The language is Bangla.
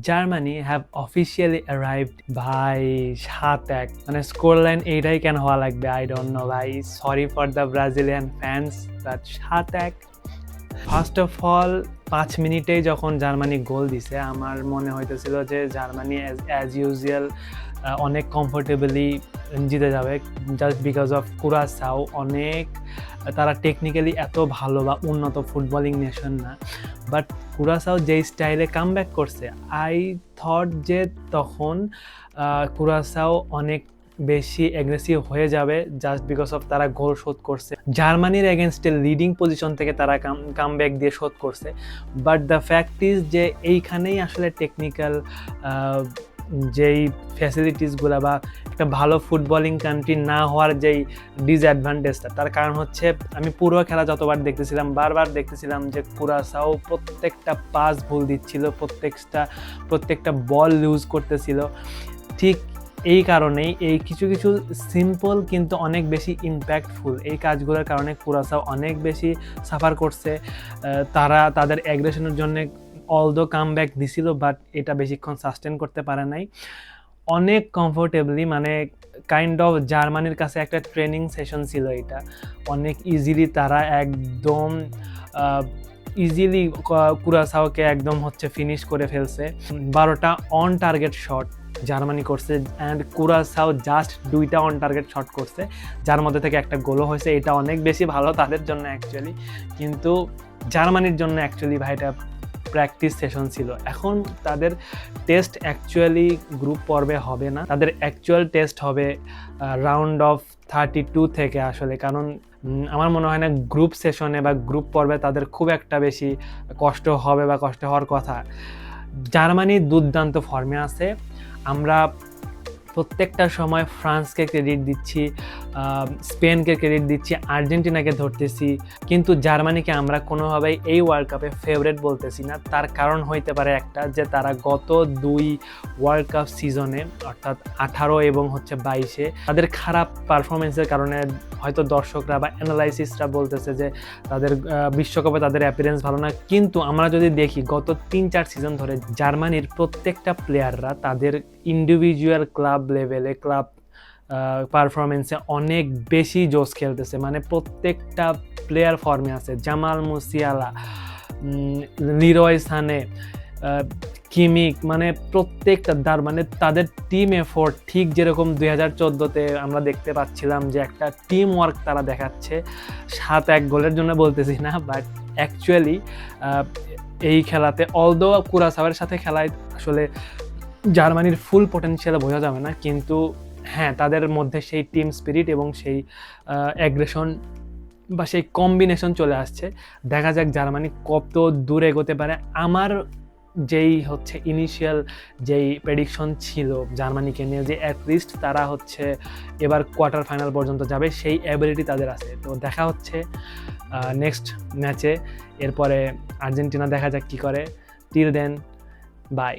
Germany have officially arrived. ভাই 7-1 মানে স্কোর লাইন এইটাই কেন হওয়া লাগবে, আই ডোন্ট নো ভাই, sorry for the Brazilian fans, but 7-1। First of all 5 মিনিটেই যখন জার্মানি গোল দিছে আমার মনে হইতেছিল যে জার্মানি অ্যাজ ইউজুয়াল অনেক কমফোর্টেবলি জিতে যাবে, জাস্ট বিকজ অফ কুরাসাও অনেক, তারা টেকনিক্যালি এত ভালো বা উন্নত ফুটবলিং নেশন না, বাট কুরাসাও যেই স্টাইলে কামব্যাক করছে আই থট যে তখন কুরাসাও অনেক বেশি অ্যাগ্রেসিভ হয়ে যাবে জাস্ট বিকজ অফ তারা গোল শোধ করছে, জার্মানির এগেনস্টে লিডিং পজিশন থেকে তারা কামব্যাক দিয়ে শোধ করছে। বাট দ্য ফ্যাক্ট ইজ যে এইখানেই আসলে টেকনিক্যাল যেই ফ্যাসিলিটিসগুলো বা একটা ভালো ফুটবলিং কান্ট্রি না হওয়ার যেই ডিসঅ্যাডভান্টেজটা, তার কারণ হচ্ছে আমি পুরো খেলা যতবার দেখতেছিলাম বারবার দেখতেছিলাম যে কুরাসাও প্রত্যেকটা পাস ভুল দিচ্ছিল, প্রত্যেকটা বল লুজ করতেছিল। ঠিক এই কারণেই এই কিছু কিছু সিম্পল কিন্তু অনেক বেশি ইম্প্যাক্টফুল এই কাজগুলোর কারণে কুরাসাও অনেক বেশি সাফার করছে। তারা তাদের অ্যাগ্রেশনের জন্য অলদো কামব্যাক দিছিল, বাট এটা বেশিক্ষণ সাস্টেন করতে পারে নাই। অনেক কমফোর্টেবলি মানে কাইন্ড অফ জার্মানির কাছে একটা ট্রেনিং সেশন ছিল এটা, অনেক ইজিলি তারা একদম ইজিলি কুরাসাওকে একদম হচ্ছে ফিনিশ করে ফেলছে। 12টা অন টার্গেট শট জার্মানি করছে অ্যান্ড কুরাসাও জাস্ট 2টা অন টার্গেট শট করছে, যার মধ্যে থেকে একটা গোলও হয়েছে। এটা অনেক বেশি ভালো তাদের জন্য অ্যাকচুয়ালি, কিন্তু জার্মানির জন্য অ্যাকচুয়ালি ভাই এটা প্র্যাকটিস সেশন ছিল। এখন তাদের টেস্ট অ্যাকচুয়ালি গ্রুপ পর্বে হবে না, তাদের অ্যাকচুয়াল টেস্ট হবে রাউন্ড অফ 32 থেকে আসলে, কারণ আমার মনে হয় না গ্রুপ সেশনে বা গ্রুপ পর্বে তাদের খুব একটা বেশি কষ্ট হবে বা কষ্ট হওয়ার কথা। জার্মানি দুর্দান্ত ফর্মে আছে, আমরা প্রত্যেকটা সময় ফ্রান্সকে ক্রেডিট দিচ্ছি, স্পেনকে ক্রেডিট দিচ্ছি, আর্জেন্টিনাকে ধরতেছি, কিন্তু জার্মানিকে আমরা কোনোভাবেই এই ওয়ার্ল্ড কাপে ফেভারিট বলতেছি না। তার কারণ হইতে পারে একটা, যে তারা গত 2 ওয়ার্ল্ড কাপ সিজনে অর্থাৎ 18 এবং 22 তাদের খারাপ পারফরমেন্সের কারণে হয়তো দর্শকরা বা অ্যানালাইসিসরা বলতেছে যে তাদের বিশ্বকাপে তাদের অ্যাপিয়ারেন্স ভালো না, কিন্তু আমরা যদি দেখি গত 3-4 সিজন ধরে জার্মানির প্রত্যেকটা প্লেয়াররা তাদের ইন্ডিভিজুয়াল ক্লাব লেভেলে ক্লাব পারফরমেন্সে অনেক বেশি জোস খেলতেছে, মানে প্রত্যেকটা প্লেয়ার ফর্মে আছে। জামাল মুসিয়ালা, লিরয় সানে, কিমিক, মানে প্রত্যেকটা মানে তাদের টিম এফোর্ট ঠিক যেরকম 2014-তে আমরা দেখতে পাচ্ছিলাম যে একটা টিম ওয়ার্ক তারা দেখাচ্ছে। 7-1 গোলের জন্য বলতেছি না, বাট অ্যাকচুয়ালি এই খেলাতে অলদো কুরাসাওয়ের সাথে খেলায় আসলে জার্মানির ফুল পটেনশিয়াল বোঝা যাবে না, কিন্তু হ্যাঁ তাদের মধ্যে সেই টিম স্পিরিট এবং সেই অ্যাগ্রেশন বা সেই কম্বিনেশন চলে আসছে। দেখা যাক জার্মানি কত দূর এগোতে পারে। আমার যেই হচ্ছে ইনিশিয়াল যেই প্রেডিকশন ছিল জার্মানিকে নিয়ে, যে অ্যাটলিস্ট তারা হচ্ছে এবার কোয়ার্টার ফাইনাল পর্যন্ত যাবে, সেই অ্যাবিলিটি তাদের আছে। তো দেখা হচ্ছে নেক্সট ম্যাচে, এরপরে আর্জেন্টিনা দেখা যাক কী করে। Till then, by.